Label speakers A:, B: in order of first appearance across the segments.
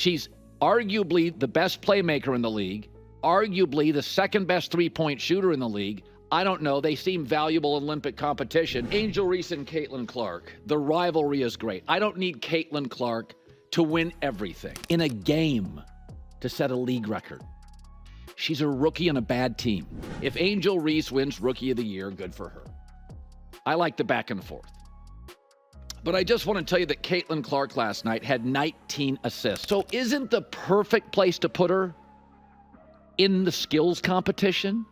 A: She's arguably the best playmaker in the league, arguably the second best three-point shooter in the league. I don't know. They seem valuable in Olympic competition. Angel Reese and Caitlin Clark. The rivalry is great. I don't need Caitlin Clark to win everything in a game to set a league record. She's a rookie on a bad team. If Angel Reese wins Rookie of the Year, good for her. I like the back and forth. But I just want to tell you that Caitlin Clark last night had 19 assists. So isn't the perfect place to put her in the skills competition,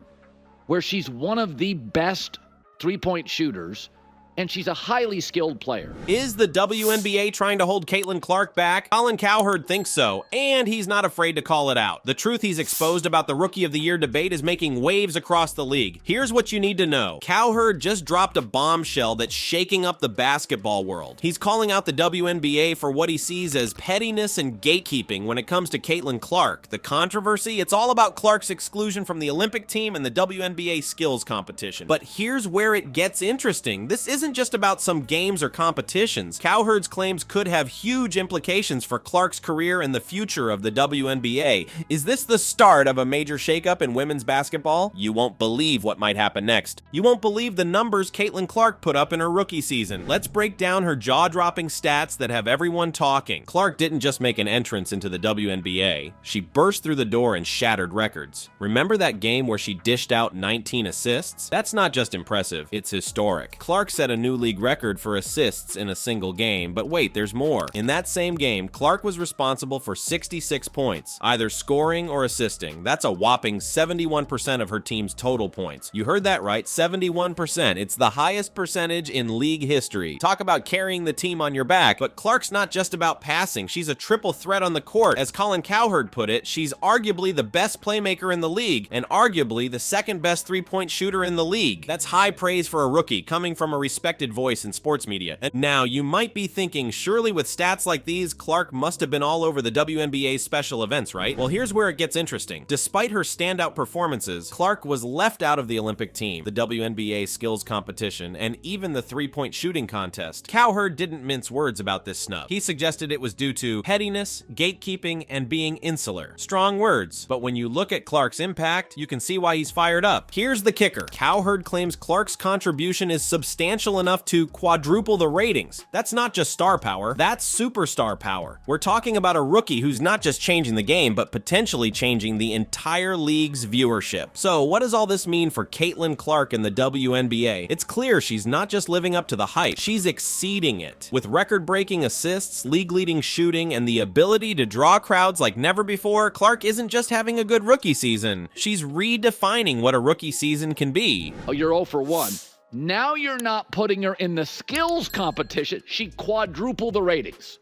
A: where she's one of the best three-point shooters, and she's a highly skilled player?
B: Is the WNBA trying to hold Caitlyn Clark back? Colin Cowherd thinks so, and he's not afraid to call it out. The truth he's exposed about the Rookie of the Year debate is making waves across the league. Here's what you need to know. Cowherd just dropped a bombshell that's shaking up the basketball world. He's calling out the WNBA for what he sees as pettiness and gatekeeping when it comes to Caitlyn Clark. The controversy? It's all about Clark's exclusion from the Olympic team and the WNBA skills competition. But here's where it gets interesting. This isn't just about some games or competitions. Cowherd's claims could have huge implications for Clark's career and the future of the WNBA. Is this the start of a major shakeup in women's basketball? You won't believe what might happen next. You won't believe the numbers Caitlyn Clark put up in her rookie season. Let's break down her jaw-dropping stats that have everyone talking. Clark didn't just make an entrance into the WNBA. She burst through the door and shattered records. Remember that game where she dished out 19 assists? That's not just impressive, it's historic. Clark set a new league record for assists in a single game, but wait, there's more. In that same game, Clark was responsible for 66 points, either scoring or assisting. That's a whopping 71% of her team's total points. You heard that right, 71%. It's the highest percentage in league history. Talk about carrying the team on your back, but Clark's not just about passing. She's a triple threat on the court. As Colin Cowherd put it, she's arguably the best playmaker in the league and arguably the second best three-point shooter in the league. That's high praise for a rookie coming from a respected voice in sports media. And now, you might be thinking, surely with stats like these, Clark must have been all over the WNBA's special events, right? Well, here's where it gets interesting. Despite her standout performances, Clark was left out of the Olympic team, the WNBA skills competition, and even the three-point shooting contest. Cowherd didn't mince words about this snub. He suggested it was due to pettiness, gatekeeping, and being insular. Strong words, but when you look at Clark's impact, you can see why he's fired up. Here's the kicker. Cowherd claims Clark's contribution is substantial enough to quadruple the ratings. That's not just star power, that's superstar power. We're talking about a rookie who's not just changing the game, but potentially changing the entire league's viewership. So what does all this mean for Caitlyn Clark and the WNBA? It's clear she's not just living up to the hype, she's exceeding it. With record-breaking assists, league-leading shooting, and the ability to draw crowds like never before, Clark isn't just having a good rookie season, she's redefining what a rookie season can be.
A: Oh, you're 0 for 1. Now you're not putting her in the skills competition. She quadrupled the ratings.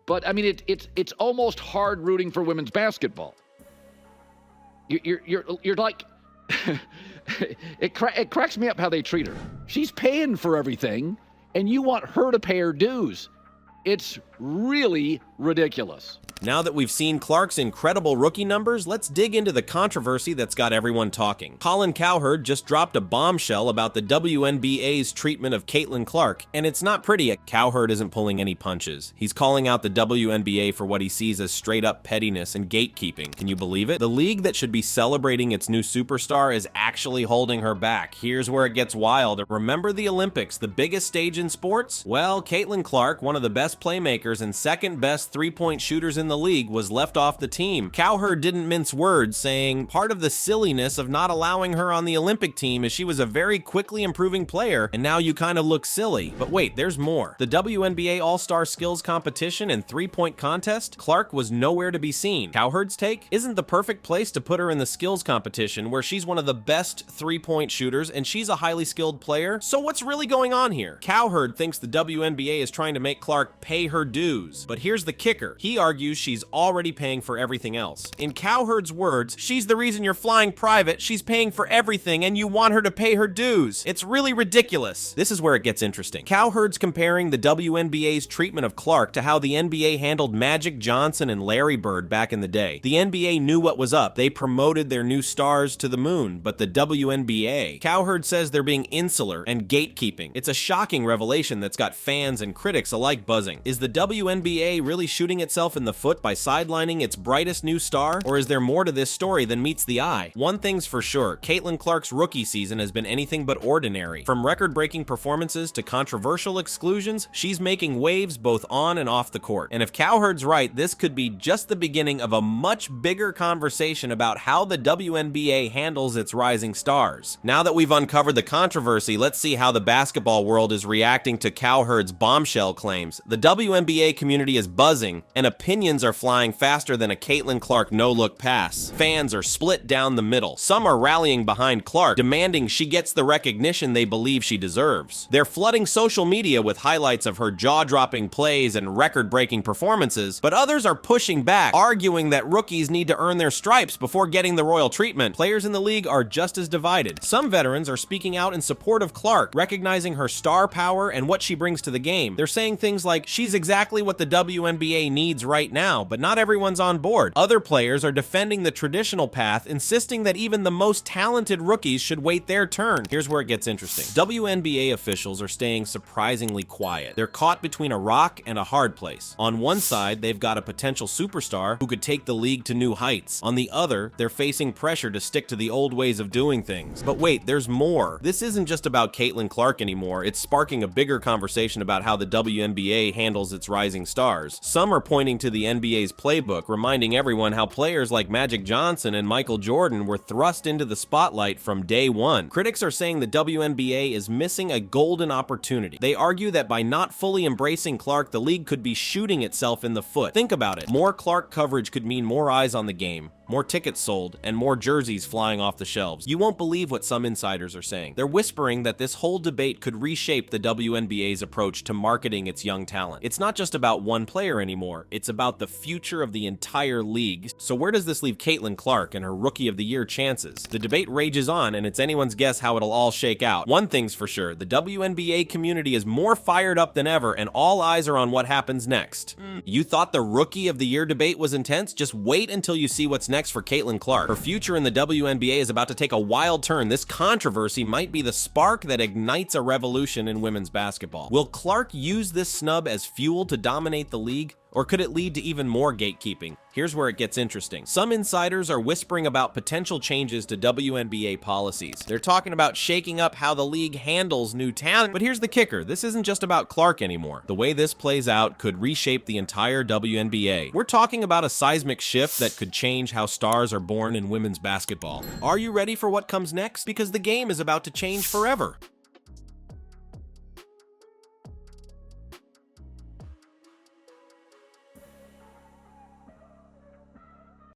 A: But I mean, it's almost hard rooting for women's basketball. You're like, it cracks me up how they treat her. She's paying for everything, and you want her to pay her dues. It's really ridiculous.
B: Now that we've seen Clark's incredible rookie numbers, let's dig into the controversy that's got everyone talking. Colin Cowherd just dropped a bombshell about the WNBA's treatment of Caitlyn Clark, and it's not pretty. Cowherd isn't pulling any punches. He's calling out the WNBA for what he sees as straight-up pettiness and gatekeeping. Can you believe it? The league that should be celebrating its new superstar is actually holding her back. Here's where it gets wild. Remember the Olympics, the biggest stage in sports? Well, Caitlyn Clark, one of the best playmakers and second best three-point shooters in the league, was left off the team. Cowherd didn't mince words, saying part of the silliness of not allowing her on the Olympic team is she was a very quickly improving player, and now you kind of look silly. But wait, there's more. The WNBA All-Star Skills Competition and three-point contest, Clark was nowhere to be seen. Cowherd's take? Isn't the perfect place to put her in the skills competition, where she's one of the best three-point shooters and she's a highly skilled player? So what's really going on here? Cowherd thinks the WNBA is trying to make Clark pay her dues. But here's the kicker. He argues she's already paying for everything else. In Cowherd's words, she's the reason you're flying private, she's paying for everything, and you want her to pay her dues. It's really ridiculous. This is where it gets interesting. Cowherd's comparing the WNBA's treatment of Clark to how the NBA handled Magic Johnson and Larry Bird back in the day. The NBA knew what was up. They promoted their new stars to the moon, but the WNBA, Cowherd says they're being insular and gatekeeping. It's a shocking revelation that's got fans and critics alike buzzing. Is the WNBA really shooting itself in the foot foot by sidelining its brightest new star? Or is there more to this story than meets the eye? One thing's for sure, Caitlyn Clark's rookie season has been anything but ordinary. From record-breaking performances to controversial exclusions, she's making waves both on and off the court. And if Cowherd's right, this could be just the beginning of a much bigger conversation about how the WNBA handles its rising stars. Now that we've uncovered the controversy, let's see how the basketball world is reacting to Cowherd's bombshell claims. The WNBA community is buzzing, and opinions are flying faster than a Caitlyn Clark no-look pass. Fans are split down the middle. Some are rallying behind Clark, demanding she gets the recognition they believe she deserves. They're flooding social media with highlights of her jaw-dropping plays and record-breaking performances, but others are pushing back, arguing that rookies need to earn their stripes before getting the royal treatment. Players in the league are just as divided. Some veterans are speaking out in support of Clark, recognizing her star power and what she brings to the game. They're saying things like, she's exactly what the WNBA needs right now, but not everyone's on board. Other players are defending the traditional path, insisting that even the most talented rookies should wait their turn. Here's where it gets interesting. WNBA officials are staying surprisingly quiet. They're caught between a rock and a hard place. On one side, they've got a potential superstar who could take the league to new heights. On the other, they're facing pressure to stick to the old ways of doing things. But wait, there's more. This isn't just about Caitlyn Clark anymore. It's sparking a bigger conversation about how the WNBA handles its rising stars. Some are pointing to the NBA's playbook, reminding everyone how players like Magic Johnson and Michael Jordan were thrust into the spotlight from day one. Critics are saying the WNBA is missing a golden opportunity. They argue that by not fully embracing Clark, the league could be shooting itself in the foot. Think about it. More Clark coverage could mean more eyes on the game, more tickets sold, and more jerseys flying off the shelves. You won't believe what some insiders are saying. They're whispering that this whole debate could reshape the WNBA's approach to marketing its young talent. It's not just about one player anymore, it's about the future of the entire league. So where does this leave Caitlyn Clark and her Rookie of the Year chances? The debate rages on, and it's anyone's guess how it'll all shake out. One thing's for sure, the WNBA community is more fired up than ever, and all eyes are on what happens next. You thought the Rookie of the Year debate was intense? Just wait until you see what's next for Caitlyn Clark. Her future in the WNBA is about to take a wild turn. This controversy might be the spark that ignites a revolution in women's basketball. Will Clark use this snub as fuel to dominate the league? Or could it lead to even more gatekeeping? Here's where it gets interesting. Some insiders are whispering about potential changes to WNBA policies. They're talking about shaking up how the league handles new talent. But here's the kicker. This isn't just about Clark anymore. The way this plays out could reshape the entire WNBA. We're talking about a seismic shift that could change how stars are born in women's basketball. Are you ready for what comes next? Because the game is about to change forever.